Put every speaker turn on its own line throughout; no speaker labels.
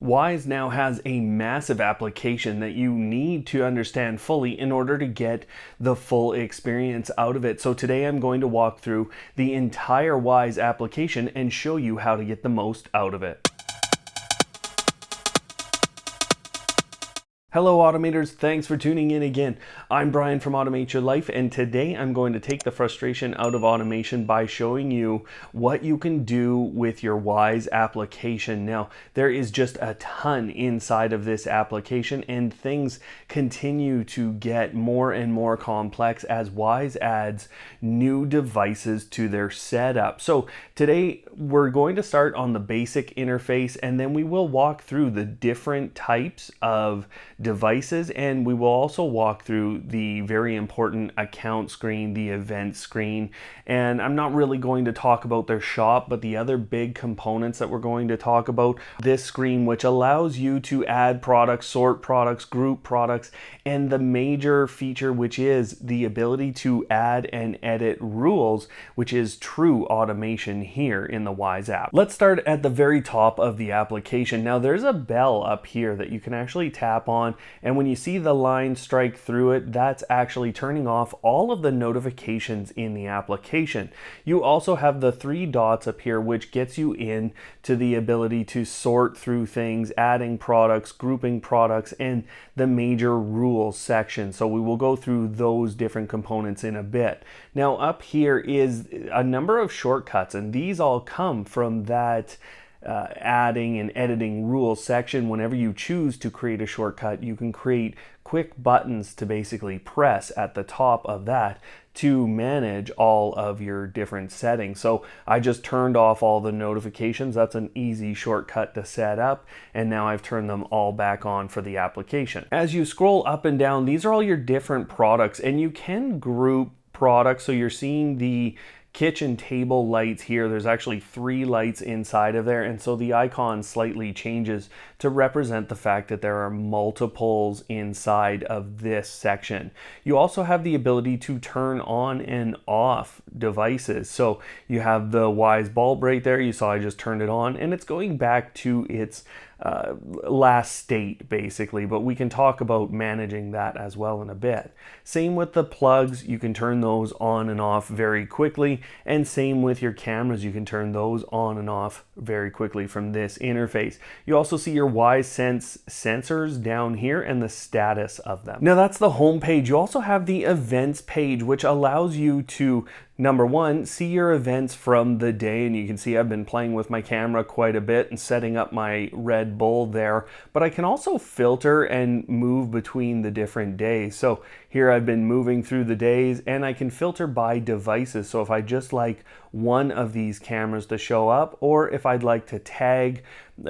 Wyze now has a massive application that you need to understand fully in order to get the full experience out of it. So today I'm going to walk through the entire Wyze application and show you how to get the most out of it. Hello automators, thanks for tuning in again. I'm Brian from Automate Your Life, and today I'm going to take the frustration out of automation by showing you what you can do with your Wyze application. Now, there is just a ton inside of this application, and things continue to get more and more complex as Wyze adds new devices to their setup. So today we're going to start on the basic interface, and then we will walk through the different types of devices, and we will also walk through the very important account screen, the event screen, and I'm not really going to talk about their shop, but the other big components that we're going to talk about, this screen which allows you to add products, sort products, group products, and the major feature which is the ability to add and edit rules, which is true automation here in the Wyze app. Let's start at the very top of the application. Now there's a bell up here that you can actually tap on, and when you see the line strike through it, that's actually turning off all of the notifications in the application. You also have the three dots up here, which gets you in to the ability to sort through things, adding products, grouping products, and the major rules section. So we will go through those different components in a bit. Now up here is a number of shortcuts, and these all come from that adding and editing rules section. Whenever you choose to create a shortcut, you can create quick buttons to basically press at the top of that to manage all of your different settings. So I just turned off all the notifications. That's an easy shortcut to set up, and now I've turned them all back on for the application. As you scroll up and down, these are all your different products, and you can group products. So you're seeing the kitchen table lights here. There's actually three lights inside of there, and so the icon slightly changes to represent the fact that there are multiples inside of this section. You also have the ability to turn on and off devices. So you have the Wyze bulb right there. You saw I just turned it on, and it's going back to its last state basically, but we can talk about managing that as well in a bit. Same with the plugs, you can turn those on and off very quickly, and same with your cameras, you can turn those on and off very quickly from this interface. You also see your Wyze Sense sensors down here and the status of them. Now that's the home page. You also have the events page, which allows you to, number one, see your events from the day, and you can see I've been playing with my camera quite a bit and setting up my Red Bull there, but I can also filter and move between the different days. So here I've been moving through the days, and I can filter by devices. So if I just like one of these cameras to show up, or if I'd like to tag,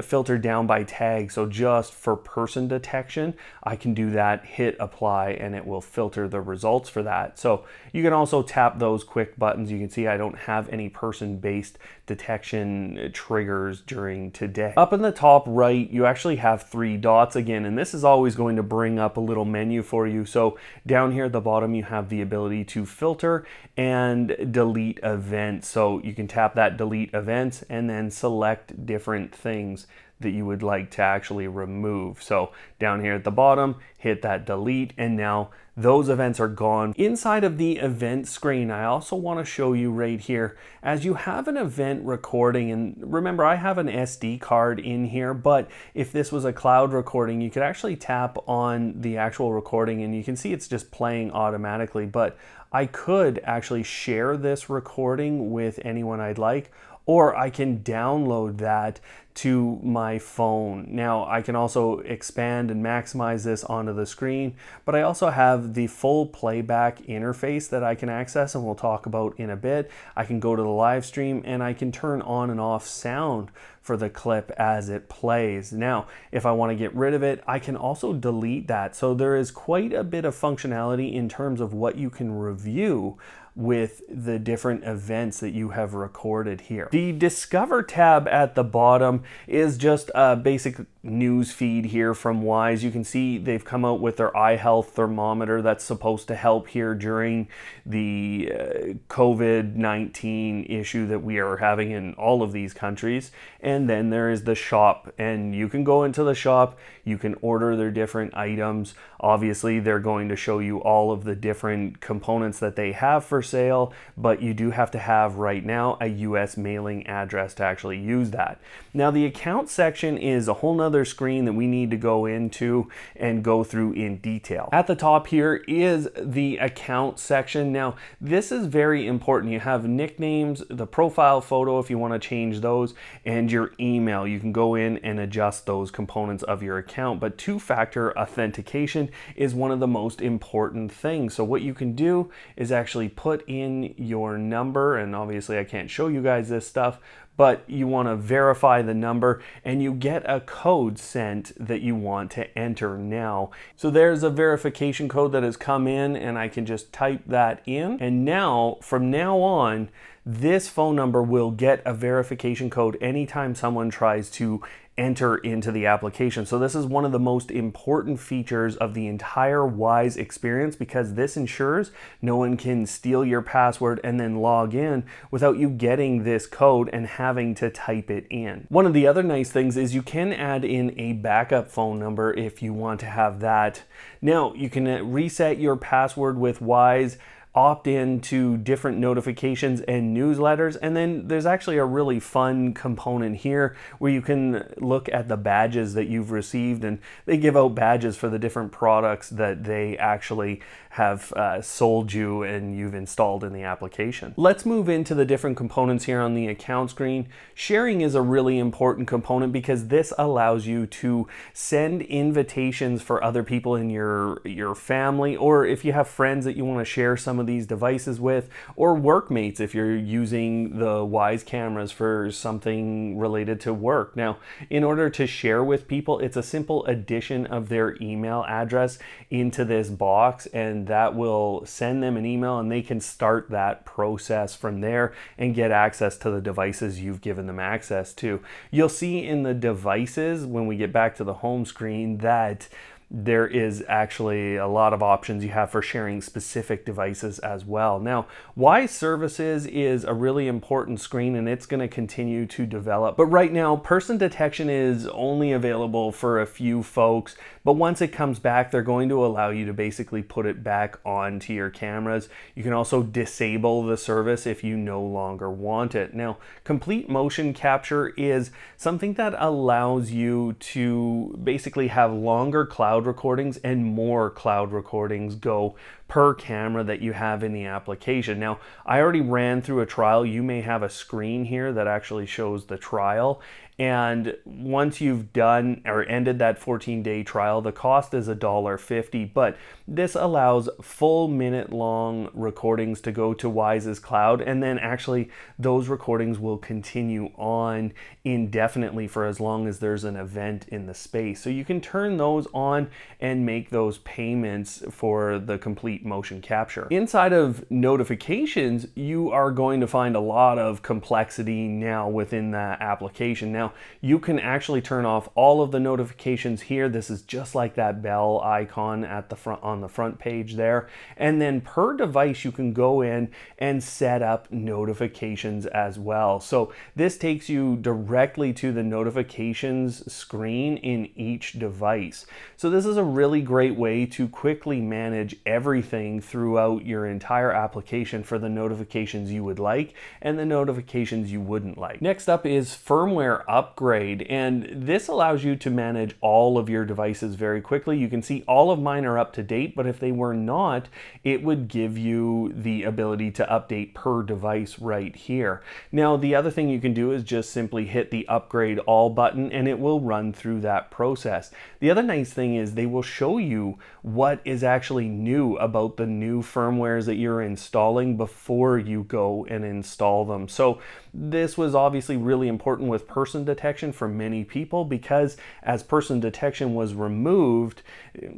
filter down by tag, so just for person detection, I can do that, hit apply, and it will filter the results for that. So you can also tap those quick buttons. You can see I don't have any person-based detection triggers during today. Up in the top right, you actually have three dots again, and this is always going to bring up a little menu for you. So down here at the bottom, you have the ability to filter and delete events. So you can tap that delete events and then select different things that you would like to actually remove. So down here at the bottom, hit that delete, and now those events are gone. Inside of the event screen, I also want to show you right here, as you have an event recording, and remember I have an SD card in here, but if this was a cloud recording, you could actually tap on the actual recording and you can see it's just playing automatically, but I could actually share this recording with anyone I'd like, or I can download that to my phone. Now I can also expand and maximize this onto the screen, but I also have the full playback interface that I can access, and we'll talk about in a bit. I can go to the live stream and I can turn on and off sound for the clip as it plays. Now, if I want to get rid of it, I can also delete that. So there is quite a bit of functionality in terms of what you can review with the different events that you have recorded here. The Discover tab at the bottom is just a basic news feed here from Wyze. You can see they've come out with their eye health thermometer that's supposed to help here during the COVID-19 issue that we are having in all of these countries. And then there is the shop, and you can go into the shop, you can order their different items. Obviously, they're going to show you all of the different components that they have for sale, but you do have to have right now a US mailing address to actually use that. Now, the account section is a whole nother screen that we need to go into and go through in detail. At the top here is the account section. Now, this is very important. You have nicknames, the profile photo if you want to change those, and your email. You can go in and adjust those components of your account, but two-factor authentication is one of the most important things. So what you can do is actually put in your number, and obviously I can't show you guys this stuff, but you want to verify the number and you get a code sent that you want to enter now. So there's a verification code that has come in, and I can just type that in. And now, from now on, this phone number will get a verification code anytime someone tries to enter into the application. So this is one of the most important features of the entire Wyze experience, because this ensures no one can steal your password and then log in without you getting this code and having to type it in. One of the other nice things is you can add in a backup phone number if you want to have that. Now, you can reset your password with Wyze, opt in to different notifications and newsletters, and then there's actually a really fun component here where you can look at the badges that you've received, and they give out badges for the different products that they actually have sold you and you've installed in the application. Let's move into the different components here on the account screen. Sharing is a really important component because this allows you to send invitations for other people in your family, or if you have friends that you want to share some of these devices with, or workmates if you're using the Wyze cameras for something related to work. Now, in order to share with people, it's a simple addition of their email address into this box, and that will send them an email and they can start that process from there and get access to the devices you've given them access to. You'll see in the devices when we get back to the home screen that there is actually a lot of options you have for sharing specific devices as well. Now, Wyze Services is a really important screen, and it's going to continue to develop. But right now, person detection is only available for a few folks. But once it comes back, they're going to allow you to basically put it back onto your cameras. You can also disable the service if you no longer want it. Now, complete motion capture is something that allows you to basically have longer cloud recordings and more cloud recordings go per camera that you have in the application. Now, I already ran through a trial. You may have a screen here that actually shows the trial. And once you've done or ended that 14-day trial, the cost is $1.50, but this allows full minute-long recordings to go to Wyze's cloud, and then actually those recordings will continue on indefinitely for as long as there's an event in the space. So you can turn those on and make those payments for the complete motion capture. Inside of notifications, you are going to find a lot of complexity now within the application. Now, you can actually turn off all of the notifications here. This is just like that bell icon at the front on the front page there. And then per device, you can go in and set up notifications as well. So this takes you directly to the notifications screen in each device. So this is a really great way to quickly manage everything throughout your entire application for the notifications you would like and the notifications you wouldn't like. Next up is firmware upgrade, and this allows you to manage all of your devices very quickly. You can see all of mine are up to date, but if they were not, it would give you the ability to update per device right here. Now, the other thing you can do is just simply hit the upgrade all button and it will run through that process. The other nice thing is they will show you what is actually new about the new firmwares that you're installing before you go and install them. So this was obviously really important with person detection for many people, because as person detection was removed,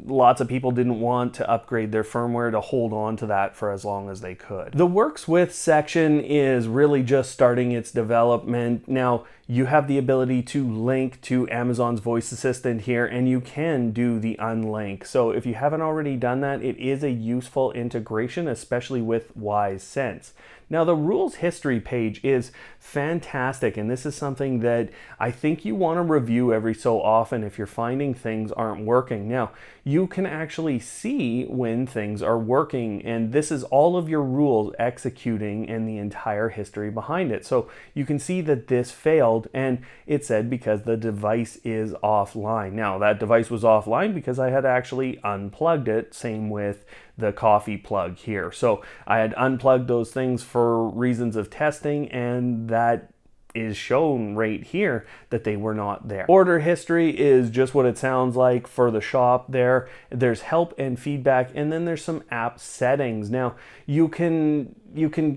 lots of people didn't want to upgrade their firmware to hold on to that for as long as they could. The works with section is really just starting its development. Now, you have the ability to link to Amazon's voice assistant here, and you can do the unlink. So if you haven't already done that, it is a useful integration, especially with Wyze Sense. Now, the rules history page is fantastic, and this is something that I think you want to review every so often if you're finding things aren't working. Now, you can actually see when things are working, and this is all of your rules executing and the entire history behind it. So you can see that this failed, and it said because the device is offline. Now, that device was offline because I had actually unplugged it, same with the coffee plug here. So I had unplugged those things for reasons of testing, and that is shown right here that they were not there. Order history is just what it sounds like for the shop there. There's help and feedback, and then there's some app settings. Now, you can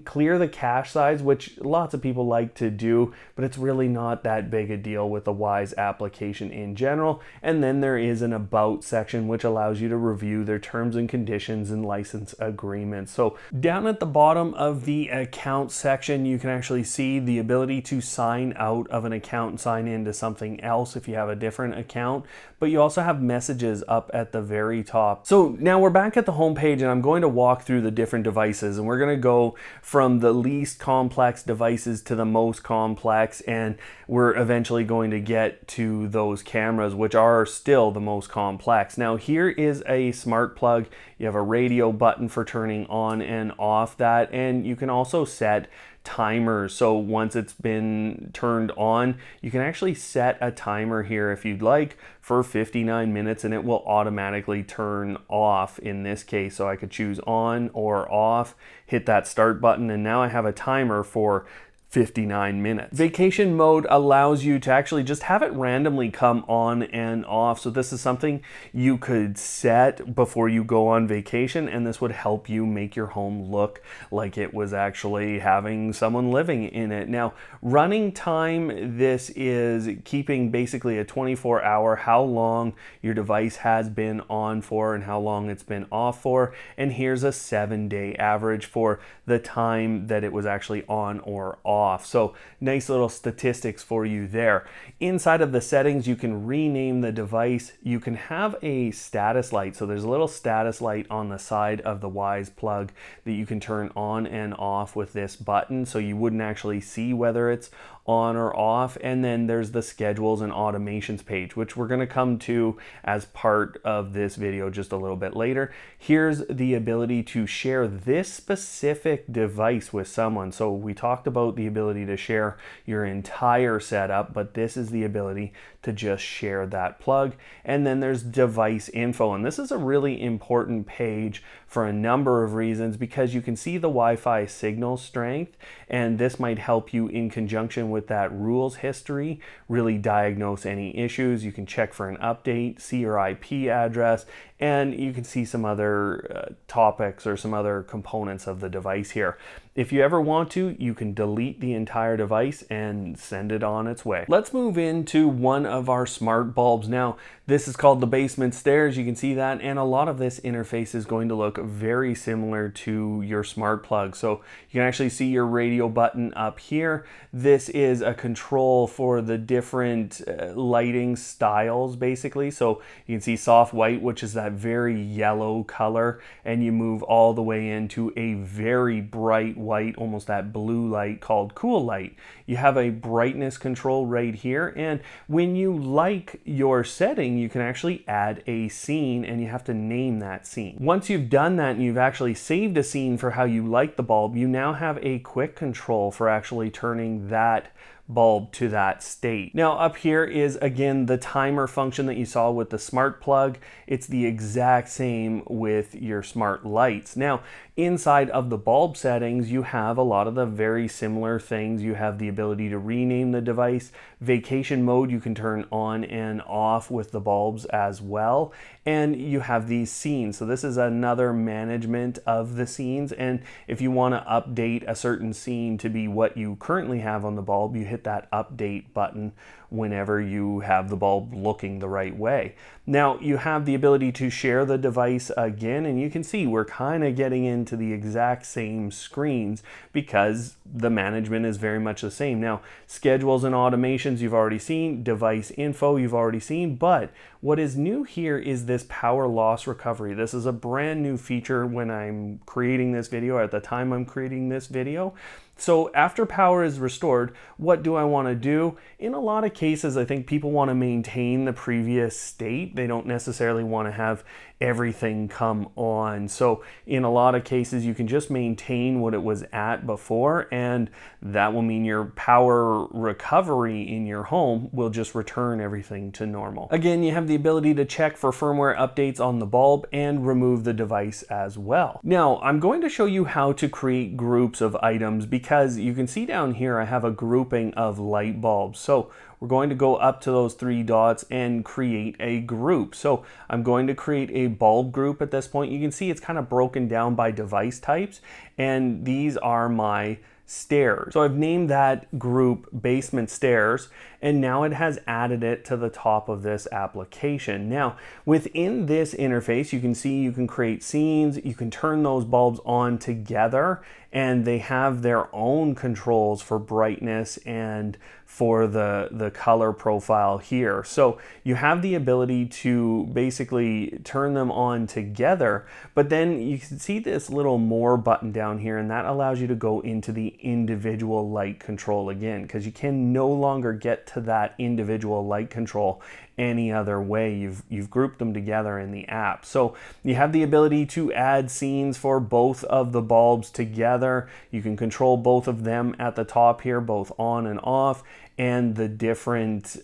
clear the cache size, which lots of people like to do, but it's really not that big a deal with the Wyze application in general. And then there is an about section, which allows you to review their terms and conditions and license agreements. So down at the bottom of the account section, you can actually see the ability to sign out of an account and sign into something else if you have a different account, but you also have messages up at the very top. So now we're back at the home page, and I'm going to walk through the different devices, and we're going to go from the least complex devices to the most complex, and we're eventually going to get to those cameras, which are still the most complex. Now, here is a smart plug. You have a radio button for turning on and off that, and you can also set timers. So once it's been turned on, you can actually set a timer here if you'd like for 59 minutes, and it will automatically turn off in this case. So I could choose on or off, hit that start button, and now I have a timer for 59 minutes. Vacation mode allows you to actually just have it randomly come on and off. So this is something you could set before you go on vacation, and this would help you make your home look like it was actually having someone living in it. Now, running time, this is keeping basically a 24-hour, how long your device has been on for and how long it's been off for. And here's a 7-day average for the time that it was actually on or off. So nice little statistics for you there. Inside of the settings, you can rename the device. You can have a status light. So there's a little status light on the side of the Wyze plug that you can turn on and off with this button, so you wouldn't actually see whether it's on or off. And then there's the schedules and automations page, which we're going to come to as part of this video just a little bit later. Here's the ability to share this specific device with someone. So we talked about the ability to share your entire setup, but this is the ability to just share that plug. And then there's device info, and this is a really important page for a number of reasons, because you can see the Wi-Fi signal strength, and this might help you in conjunction with that rules history really diagnose any issues. You can check for an update, see your IP address, and you can see some other topics or some other components of the device here. If you ever want to, you can delete the entire device and send it on its way. Let's move into one of our smart bulbs. Now, this is called the basement stairs. You can see that, and a lot of this interface is going to look very similar to your smart plug. So you can actually see your radio button up here. This is a control for the different lighting styles, basically. So you can see soft white, which is that very yellow color, and you move all the way into a very bright white, almost that blue light, called cool light. You have a brightness control right here, and when you like your setting, you can actually add a scene, and you have to name that scene. Once you've done that and you've actually saved a scene for how you like the bulb, you now have a quick control for actually turning that bulb to that state. Now up here is again the timer function that you saw with the smart plug. It's the exact same with your smart lights. Now inside of the bulb settings, you have a lot of the very similar things. You have the ability to rename the device. Vacation mode you can turn on and off with the bulbs as well. And you have these scenes. So this is another management of the scenes. And if you want to update a certain scene to be what you currently have on the bulb, you hit that update button whenever you have the bulb looking the right way. Now you have the ability to share the device again, and you can see we're kind of getting into the exact same screens because the management is very much the same. Now schedules and automations you've already seen, device info you've already seen, but what is new here is this power loss recovery. This is a brand new feature when I'm creating this video, at the time I'm creating this video. So after power is restored, what do I want to do? In a lot of cases, I think people want to maintain the previous state. They don't necessarily want to have everything come on. So in a lot of cases, you can just maintain what it was at before, and that will mean your power recovery in your home will just return everything to normal. Again, you have the ability to check for firmware updates on the bulb and remove the device as well. Now, I'm going to show you how to create groups of items, because you can see down here I have a grouping of light bulbs. So we're going to go up to those three dots and create a group. So I'm going to create a bulb group at this point. You can see it's kind of broken down by device types, and these are my stairs. So I've named that group basement stairs, and now it has added it to the top of this application. Now within this interface, you can see you can create scenes, you can turn those bulbs on together, and they have their own controls for brightness and for the color profile here. So you have the ability to basically turn them on together, but then you can see this little more button down here, and that allows you to go into the individual light control again, because you can no longer get to that individual light control any other way. You've grouped them together in the app. So you have the ability to add scenes for both of the bulbs together. You can control both of them at the top here, both on and off, and the different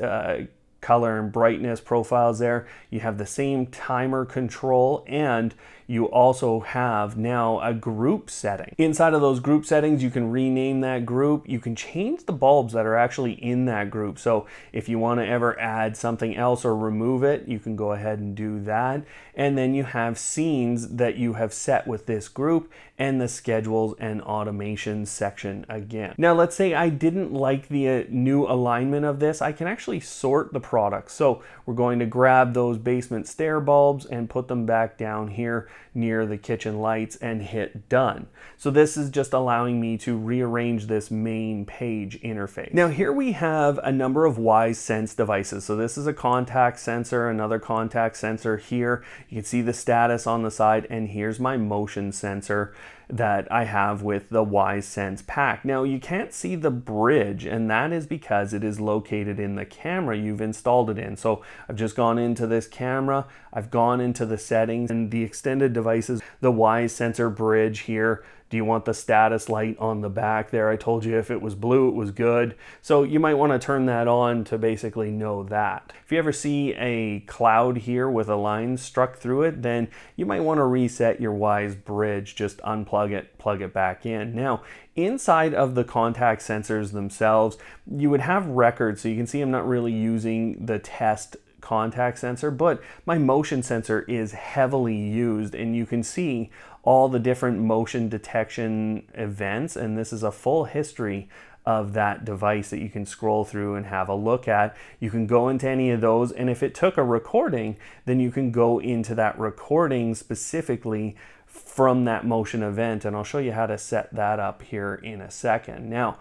color and brightness profiles there. You have the same timer control, and you also have now a group setting. Inside of those group settings, you can rename that group. You can change the bulbs that are actually in that group. So if you want to ever add something else or remove it, you can go ahead and do that. And then you have scenes that you have set with this group, and the schedules and automations section again. Now let's say I didn't like the new alignment of this. I can actually sort the products. So we're going to grab those basement stair bulbs and put them back down here near the kitchen lights and hit done. So this is just allowing me to rearrange this main page interface. Now here we have a number of Wyze Sense devices. So this is a contact sensor, another contact sensor here. You can see the status on the side, and here's my motion sensor that I have with the Wyze Sense pack. Now you can't see the bridge, and that is because it is located in the camera you've installed it in. So I've just gone into this camera, I've gone into the settings and the extended devices, the Wyze sensor bridge here. Do you want the status light on the back there? I told you if it was blue, it was good. So you might want to turn that on to basically know that. If you ever see a cloud here with a line struck through it, then you might want to reset your Wyze bridge. Just unplug it, plug it back in. Now, inside of the contact sensors themselves, you would have records. So you can see I'm not really using the test contact sensor, but my motion sensor is heavily used, and you can see all the different motion detection events, and this is a full history of that device that you can scroll through and have a look at. You can go into any of those, and if it took a recording, then you can go into that recording specifically from that motion event, and I'll show you how to set that up here in a second. Now,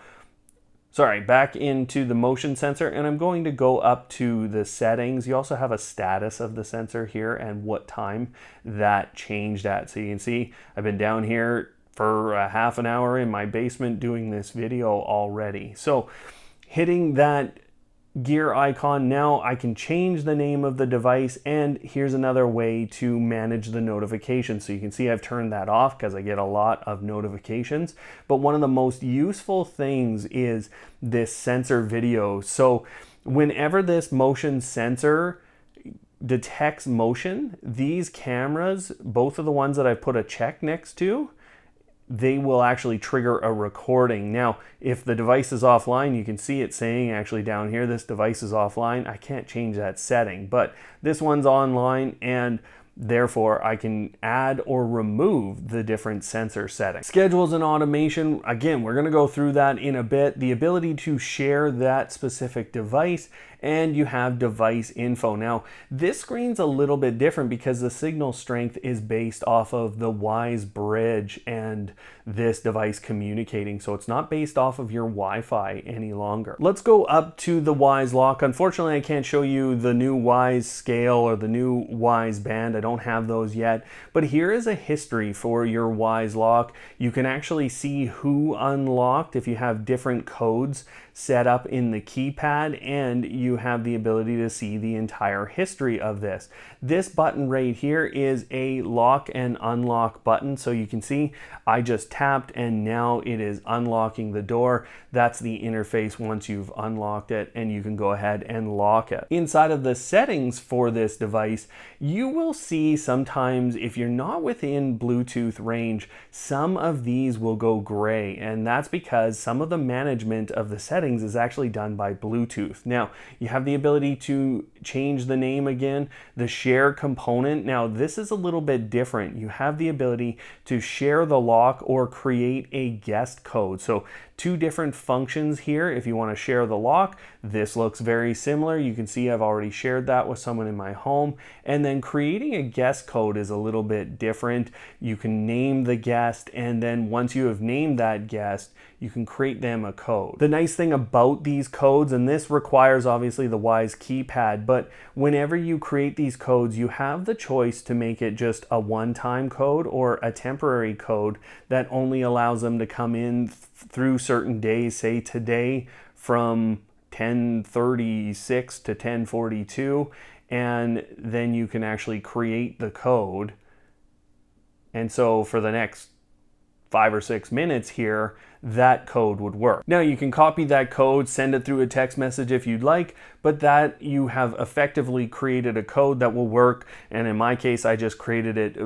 back into the motion sensor, and I'm going to go up to the settings. You also have a status of the sensor here and what time that changed at. So you can see I've been down here for a half an hour in my basement doing this video already. So hitting that gear icon, now I can change the name of the device, and here's another way to manage the notifications. So you can see I've turned that off because I get a lot of notifications, but one of the most useful things is this sensor video. So whenever this motion sensor detects motion, these cameras, both of the ones that I've put a check next to, they will actually trigger a recording. Now, if the device is offline, you can see it saying actually down here, this device is offline. I can't change that setting, but this one's online, and therefore I can add or remove the different sensor settings. Schedules and automation, again, we're gonna go through that in a bit. The ability to share that specific device and you have device info. Now, this screen's a little bit different because the signal strength is based off of the Wyze bridge and this device communicating, so it's not based off of your Wi-Fi any longer. Let's go up to the Wyze Lock. Unfortunately, I can't show you the new Wyze scale or the new Wyze band. I don't have those yet, but here is a history for your Wyze Lock. You can actually see who unlocked if you have different codes set up in the keypad, and you have the ability to see the entire history of this. This button right here is a lock and unlock button, so you can see I just tapped and now it is unlocking the door. That's the interface once you've unlocked it, and you can go ahead and lock it. Inside of the settings for this device, you will see sometimes if you're not within Bluetooth range, some of these will go gray, and that's because some of the management of the settings is actually done by Bluetooth. Now, you have the ability to change the name again, the share component. Now, this is a little bit different. You have the ability to share the lock or create a guest code. So two different functions here. If you want to share the lock, this looks very similar. You can see I've already shared that with someone in my home. And then creating a guest code is a little bit different. You can name the guest, and then once you have named that guest, you can create them a code. The nice thing about these codes, and this requires obviously the Wyze keypad, but whenever you create these codes, you have the choice to make it just a one-time code or a temporary code that only allows them to come in through certain days, say today from 10:36 to 10:42, and then you can actually create the code. And so for the next 5 or 6 minutes here, that code would work. Now you can copy that code, send it through a text message if you'd like, but that you have effectively created a code that will work. And in my case, I just created it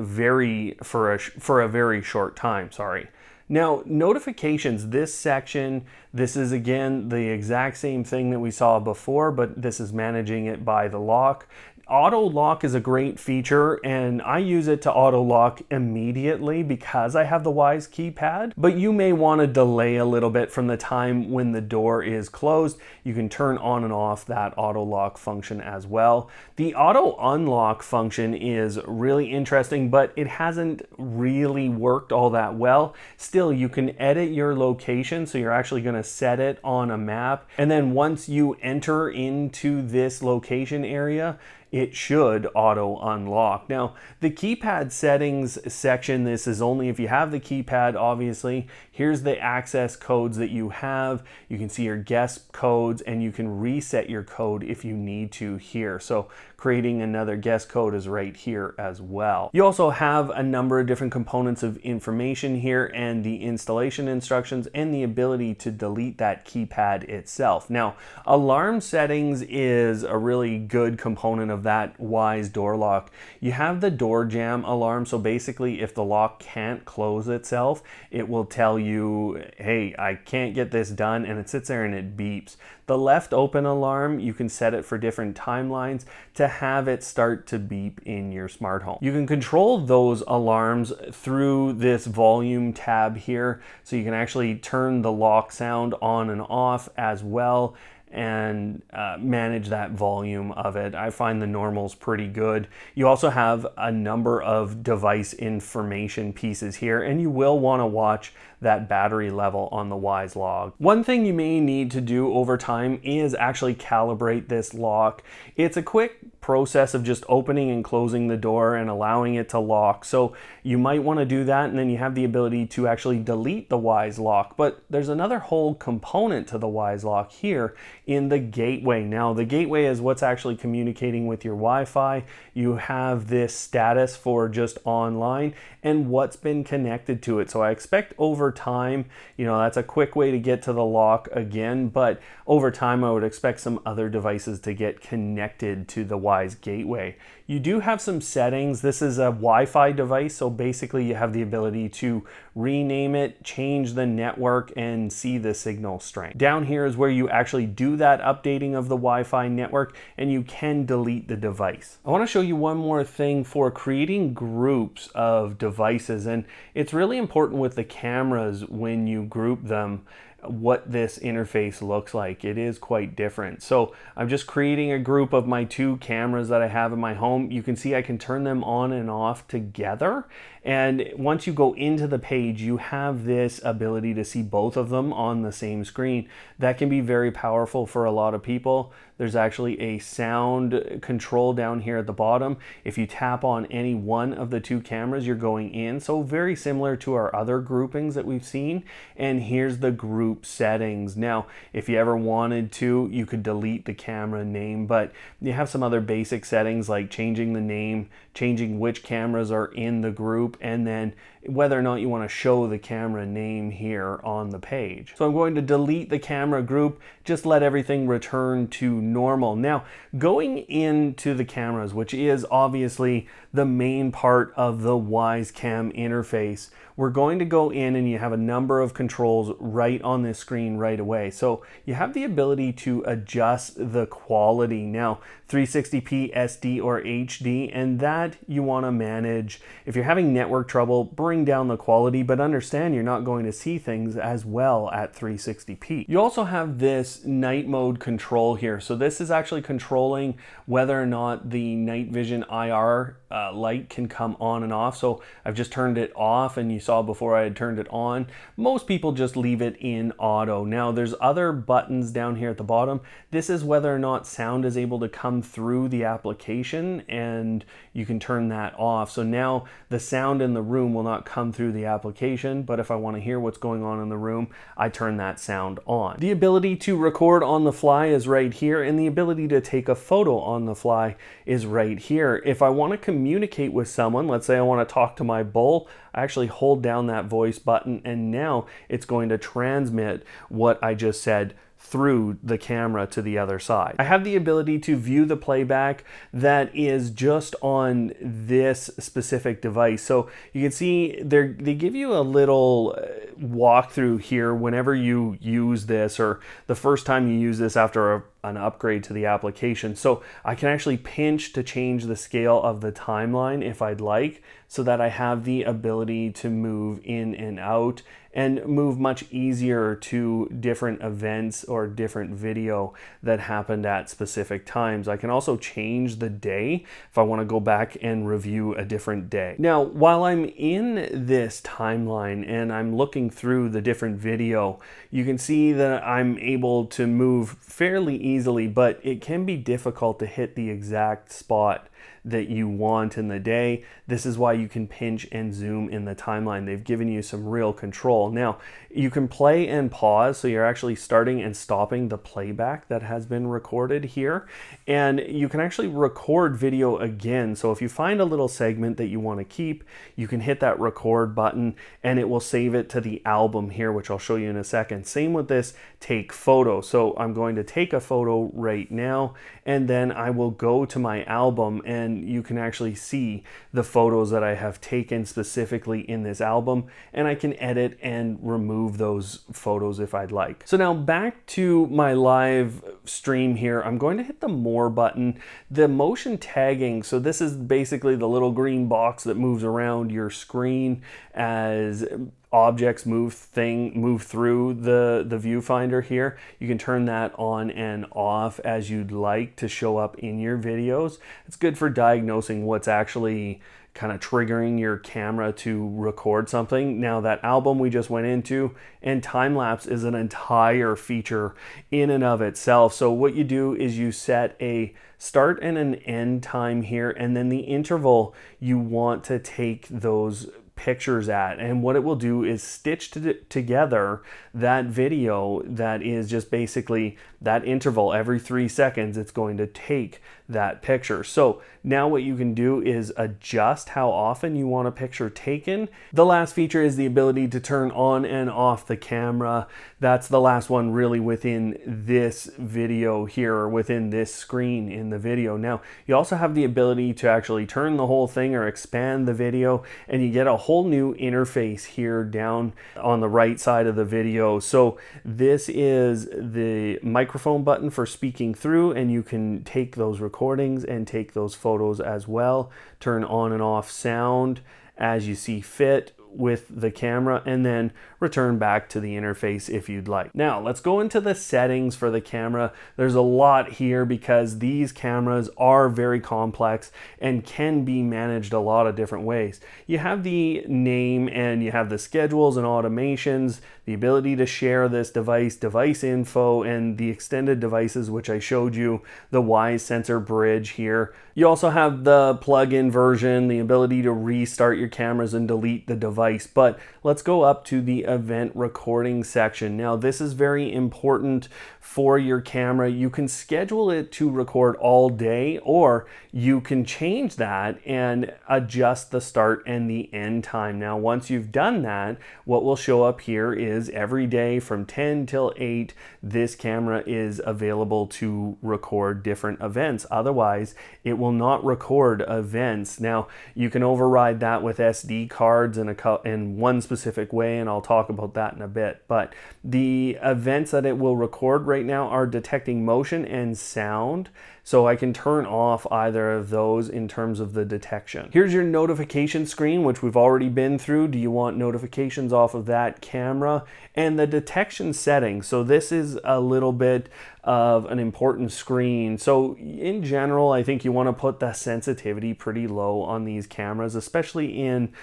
for a very short time, sorry. Now, notifications, this section, this is again the exact same thing that we saw before, but this is managing it by the lock. Auto lock is a great feature, and I use it to auto lock immediately because I have the Wyze keypad, but you may want to delay a little bit from the time when the door is closed. You can turn on and off that auto lock function as well. The auto unlock function is really interesting, but it hasn't really worked all that well. Still, you can edit your location, so you're actually going to set it on a map, and then once you enter into this location area, it should auto unlock. Now, the keypad settings section, this is only if you have the keypad, obviously. Here's the access codes that you have. You can see your guest codes, and you can reset your code if you need to here. So creating another guest code is right here as well. You also have a number of different components of information here, and the installation instructions and the ability to delete that keypad itself. Now, alarm settings is a really good component of that Wyze door lock. You have the door jam alarm, so basically if the lock can't close itself, it will tell you, hey, I can't get this done, and it sits there and it beeps. The left open alarm, you can set it for different timelines to have it start to beep in your smart home. You can control those alarms through this volume tab here, so you can actually turn the lock sound on and off as well, and manage that volume of it. I find the normal's pretty good. You also have a number of device information pieces here, and you will want to watch that battery level on the Wyze Lock. One thing you may need to do over time is actually calibrate this lock. It's a quick process of just opening and closing the door and allowing it to lock. So you might want to do that, and then you have the ability to actually delete the Wyze Lock. But there's another whole component to the Wyze Lock here in the gateway. Now, the gateway is what's actually communicating with your Wi-Fi. You have this status for just online and what's been connected to it. So I expect over time, that's a quick way to get to the lock again, but over time I would expect some other devices to get connected to the Wyze gateway. You do have some settings. This is a Wi-Fi device, so basically you have the ability to rename it, change the network, and see the signal strength. Down here is where you actually do that updating of the Wi-Fi network, and you can delete the device. I want to show you one more thing for creating groups of devices, and it's really important with the cameras when you group them. what this interface looks like. It is quite different. So I'm just creating a group of my two cameras that I have in my home. You can see I can turn them on and off together. And once you go into the page, you have this ability to see both of them on the same screen. That can be very powerful for a lot of people. There's actually a sound control down here at the bottom. If you tap on any one of the two cameras, you're going in. So very similar to our other groupings that we've seen. And here's the group settings. Now, if you ever wanted to, you could delete the camera name, but you have some other basic settings like changing the name, changing which cameras are in the group, and then whether or not you want to show the camera name here on the page. So I'm going to delete the camera group, just let everything return to normal. Now, going into the cameras, which is obviously the main part of the Wyze Cam interface, we're going to go in and you have a number of controls right on this screen right away. So you have the ability to adjust the quality. Now, 360p, SD, or HD, and that you want to manage. If you're having network trouble, bring down the quality, but understand you're not going to see things as well at 360p. You also have this night mode control here. So this is actually controlling whether or not the night vision IR light can come on and off. So I've just turned it off, and you saw before I had turned it on. Most people just leave it in auto. Now there's other buttons down here at the bottom. This is whether or not sound is able to come through the application, and you can turn that off. So now the sound in the room will not come through the application, but if I want to hear what's going on in the room, I turn that sound on. The ability to record on the fly is right here, and the ability to take a photo on the fly is right here. If I want to communicate with someone, let's say I want to talk to my bull, I actually hold down that voice button, and now it's going to transmit what I just said through the camera to the other side. I have the ability to view the playback that is just on this specific device. So you can see they give you a little walkthrough here whenever you use this, or the first time you use this after an upgrade to the application. So I can actually pinch to change the scale of the timeline if I'd like, so that I have the ability to move in and out and move much easier to different events or different video that happened at specific times. I can also change the day if I want to go back and review a different day. Now, while I'm in this timeline and I'm looking through the different video, you can see that I'm able to move fairly easily, but it can be difficult to hit the exact spot that you want in the day. This is why you can pinch and zoom in the timeline. They've given you some real control. Now, you can play and pause, so you're actually starting and stopping the playback that has been recorded here. And you can actually record video again. So if you find a little segment that you want to keep, you can hit that record button and it will save it to the album here, which I'll show you in a second. Same with this take photo. So I'm going to take a photo right now, and then I will go to my album, and you can actually see the photos that I have taken specifically in this album, and I can edit and remove those photos if I'd like. So now back to my live stream here, I'm going to hit the more button. The motion tagging, so this is basically the little green box that moves around your screen as objects move through the viewfinder here. You can turn that on and off as you'd like to show up in your videos. It's good for diagnosing what's actually kind of triggering your camera to record something. Now, that album we just went into, and time lapse is an entire feature in and of itself. So what you do is you set a start and an end time here, and then the interval you want to take those pictures at, and what it will do is stitch together that video that is just basically that interval. Every 3 seconds it's going to take that picture. So now what you can do is adjust how often you want a picture taken. The last feature is the ability to turn on and off the camera. That's the last one really within this video here, or within this screen in the video. Now, you also have the ability to actually turn the whole thing or expand the video, and you get a whole new interface here down on the right side of the video. So this is the microphone button for speaking through, and you can take those recordings and take those photos as well. Turn on and off sound as you see fit with the camera and then return back to the interface if you'd like. Now let's go into the settings for the camera. There's a lot here because these cameras are very complex and can be managed a lot of different ways. You have the name and you have the schedules and automations, the ability to share this device, device info, and the extended devices, which I showed you, the Wyze sensor bridge here. You also have the plug-in version, the ability to restart your cameras and delete the device. But let's go up to the event recording section. Now this is very important for your camera. You can schedule it to record all day, or you can change that and adjust the start and the end time. Now once you've done that, what will show up here is every day from 10 till 8, this camera is available to record different events. Otherwise, it will not record events. Now, you can override that with SD cards in one specific way, and I'll talk about that in a bit. But the events that it will record right now are detecting motion and sound. So I can turn off either of those in terms of the detection. Here's your notification screen, which we've already been through. Do you want notifications off of that camera? And the detection settings. So this is a little bit of an important screen. So in general, I think you want to put the sensitivity pretty low on these cameras, especially in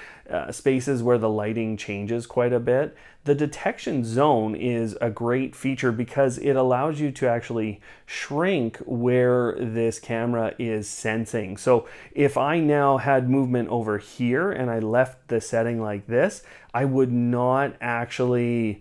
spaces where the lighting changes quite a bit. The detection zone is a great feature because it allows you to actually shrink where this camera is sensing. So if I now had movement over here and I left the setting like this, I would not actually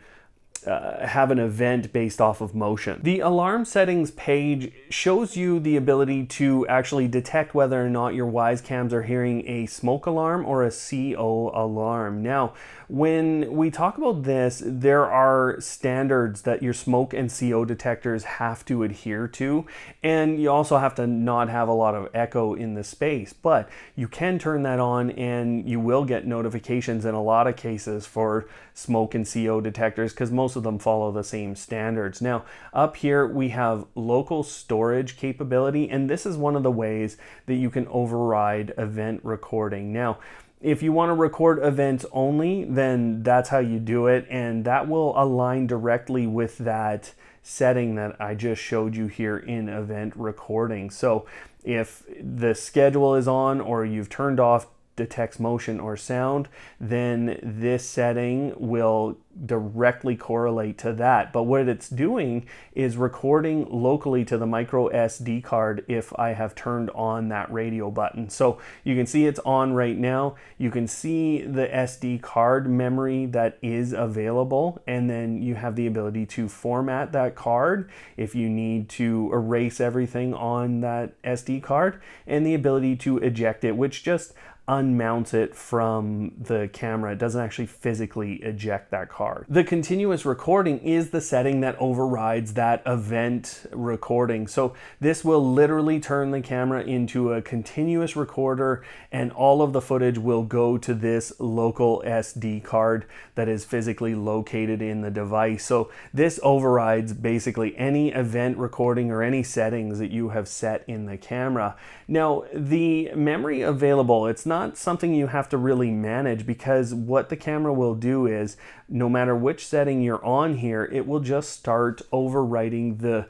have an event based off of motion. The alarm settings page shows you the ability to actually detect whether or not your Wyze cams are hearing a smoke alarm or a CO alarm. Now, when we talk about this, there are standards that your smoke and CO detectors have to adhere to, and you also have to not have a lot of echo in the space, but you can turn that on and you will get notifications in a lot of cases for smoke and CO detectors because most of them follow the same standards. Now, up here we have local storage capability, and this is one of the ways that you can override event recording. Now, if you want to record events only, then that's how you do it, and that will align directly with that setting that I just showed you here in event recording. So if the schedule is on or you've turned off detects motion or sound, then this setting will directly correlate to that. But what it's doing is recording locally to the micro SD card if I have turned on that radio button. So you can see it's on right now. You can see the SD card memory that is available, and then you have the ability to format that card if you need to erase everything on that SD card, and the ability to eject it, which just unmounts it from the camera. It doesn't actually physically eject that card. The continuous recording is the setting that overrides that event recording. So this will literally turn the camera into a continuous recorder, and all of the footage will go to this local SD card that is physically located in the device. So this overrides basically any event recording or any settings that you have set in the camera. Now, the memory available, it's not something you have to really manage, because what the camera will do is no matter which setting you're on here, it will just start overwriting the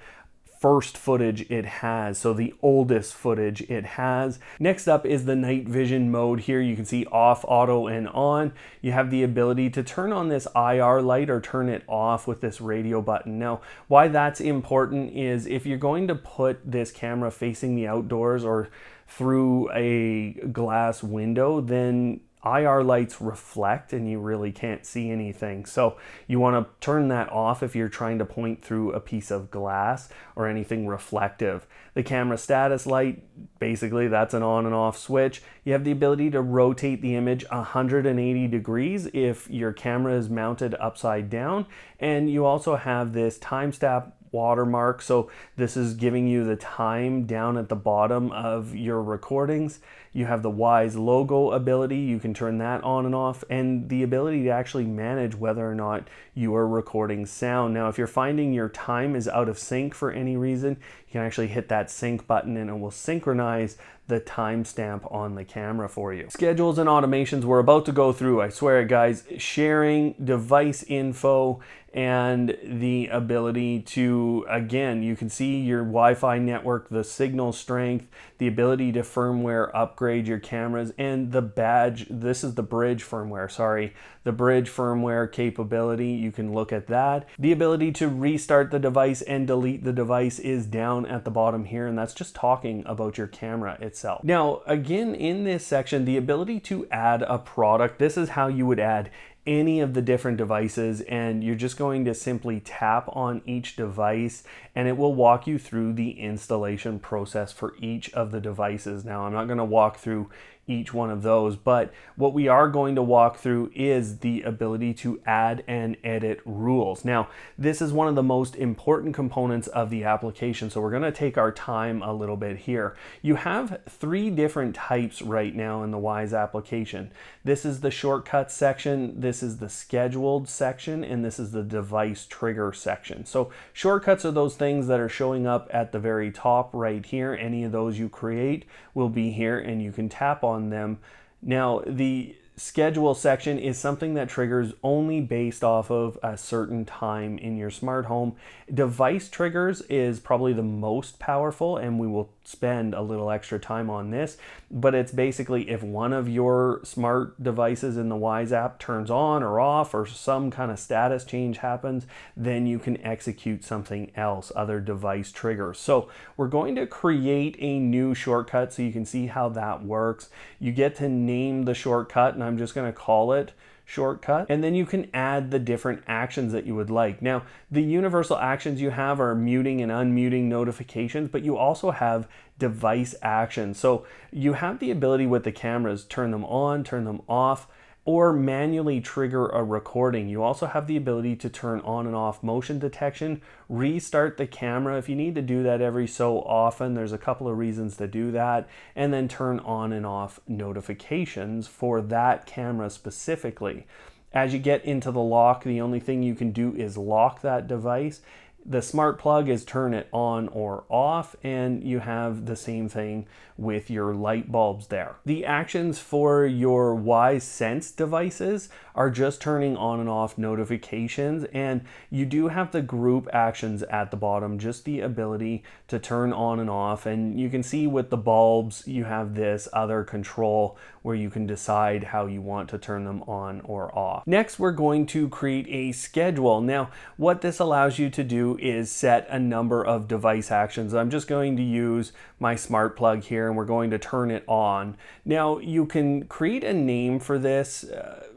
first footage it has, so the oldest footage it has. Next up is the night vision mode. Here you can see off, auto, and on. You have the ability to turn on this IR light or turn it off with this radio button. Now, why that's important is if you're going to put this camera facing the outdoors or through a glass window, then IR lights reflect and you really can't see anything. So you want to turn that off if you're trying to point through a piece of glass or anything reflective. The camera status light, basically that's an on and off switch. You have the ability to rotate the image 180 degrees if your camera is mounted upside down. And you also have this timestamp watermark, so this is giving you the time down at the bottom of your recordings. You have the Wyze logo ability. You can turn that on and off, and the ability to actually manage whether or not you are recording sound. Now, if you're finding your time is out of sync for any reason, you can actually hit that sync button and it will synchronize the timestamp on the camera for you. Schedules and automations we're about to go through. I swear, guys, sharing device info and the ability to, again, you can see your Wi-Fi network, the signal strength, the ability to firmware upgrade your cameras, and the badge. This is the bridge firmware, sorry. The bridge firmware capability, you can look at that. The ability to restart the device and delete the device is down at the bottom here, and that's just talking about your camera itself. Now, again, in this section, the ability to add a product, this is how you would add any of the different devices, and you're just going to simply tap on each device and it will walk you through the installation process for each of the devices. Now, I'm not going to walk through each one of those, but what we are going to walk through is the ability to add and edit rules. Now, this is one of the most important components of the application, so we're going to take our time a little bit here. You have 3 different types right now in the Wyze application. This is the shortcuts section, this is the scheduled section, and this is the device trigger section. So shortcuts are those things that are showing up at the very top right here. Any of those you create will be here and you can tap on them. Now, the schedule section is something that triggers only based off of a certain time in your smart home. Device triggers is probably the most powerful, and we will spend a little extra time on this, but it's basically if one of your smart devices in the Wyze app turns on or off, or some kind of status change happens, then you can execute something else, other device triggers. So we're going to create a new shortcut so you can see how that works. You get to name the shortcut, and I'm just going to call it shortcut, and then you can add the different actions that you would like. Now, the universal actions you have are muting and unmuting notifications, but you also have device actions. So you have the ability with the cameras, turn them on, turn them off, or manually trigger a recording. You also have the ability to turn on and off motion detection, restart the camera if you need to do that every so often. There's a couple of reasons to do that, and then turn on and off notifications for that camera specifically. As you get into the lock, the only thing you can do is lock that device. The smart plug is turn it on or off, and you have the same thing with your light bulbs there. The actions for your Wyze Sense devices are just turning on and off notifications, and you do have the group actions at the bottom, just the ability to turn on and off. And you can see with the bulbs, you have this other control where you can decide how you want to turn them on or off. Next, we're going to create a schedule. Now, what this allows you to do is set a number of device actions. I'm just going to use my smart plug here, and we're going to turn it on. Now, you can create a name for this.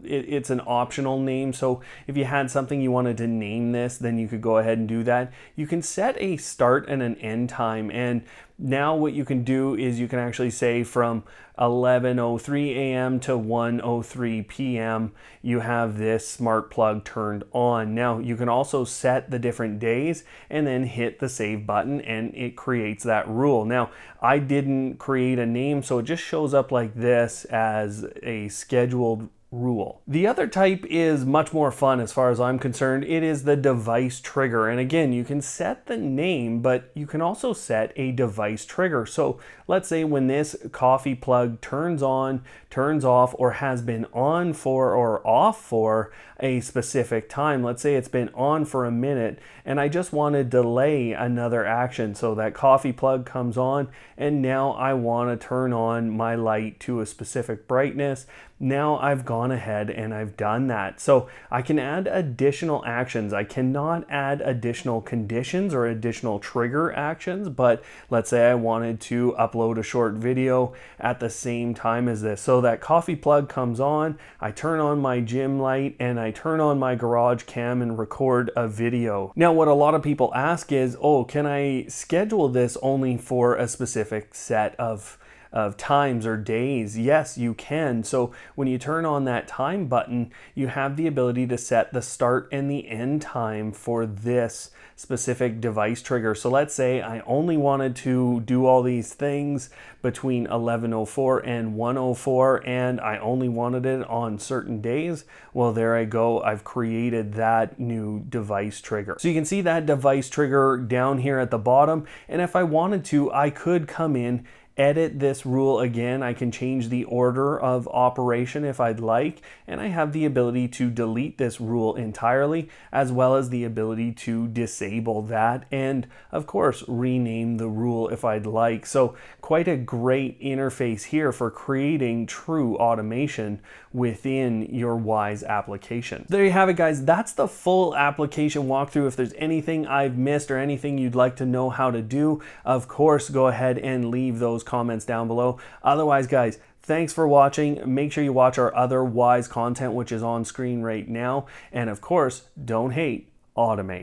It's an optional name, so if you had something you wanted to name this, then you could go ahead and do that. You can set a start and an end time, and now what you can do is you can actually say from 11:03 a.m. to 1:03 p.m. you have this smart plug turned on. Now you can also set the different days and then hit the save button, and it creates that rule. Now, I didn't create a name, so it just shows up like this as a scheduled rule. The other type is much more fun as far as I'm concerned. It is the device trigger. And again, you can set the name, but you can also set a device trigger. So let's say when this coffee plug turns on, turns off, or has been on for or off for a specific time. Let's say it's been on for a minute and I just want to delay another action. So that coffee plug comes on and now I want to turn on my light to a specific brightness. Now I've gone ahead and I've done that. So I can add additional actions. I cannot add additional conditions or additional trigger actions, but let's say I wanted to upload a short video at the same time as this. So that coffee plug comes on, I turn on my gym light, and I turn on my garage cam and record a video. Now, what a lot of people ask is, oh, can I schedule this only for a specific set of times or days? Yes, you can. So when you turn on that time button, you have the ability to set the start and the end time for this specific device trigger. So let's say I only wanted to do all these things between 11:04 and 1:04, and I only wanted it on certain days. Well, there I go. I've created that new device trigger. So you can see that device trigger down here at the bottom. And if I wanted to, I could come in, edit this rule again. I can change the order of operation if I'd like, and I have the ability to delete this rule entirely, as well as the ability to disable that, and of course rename the rule if I'd like. So quite a great interface here for creating true automation within your Wyze application. There you have it, guys. That's the full application walkthrough. If there's anything I've missed or anything you'd like to know how to do, of course go ahead and leave those comments down below. Otherwise, guys, thanks for watching. Make sure you watch our other Wyze content, which is on screen right now. And of course, don't hate, automate.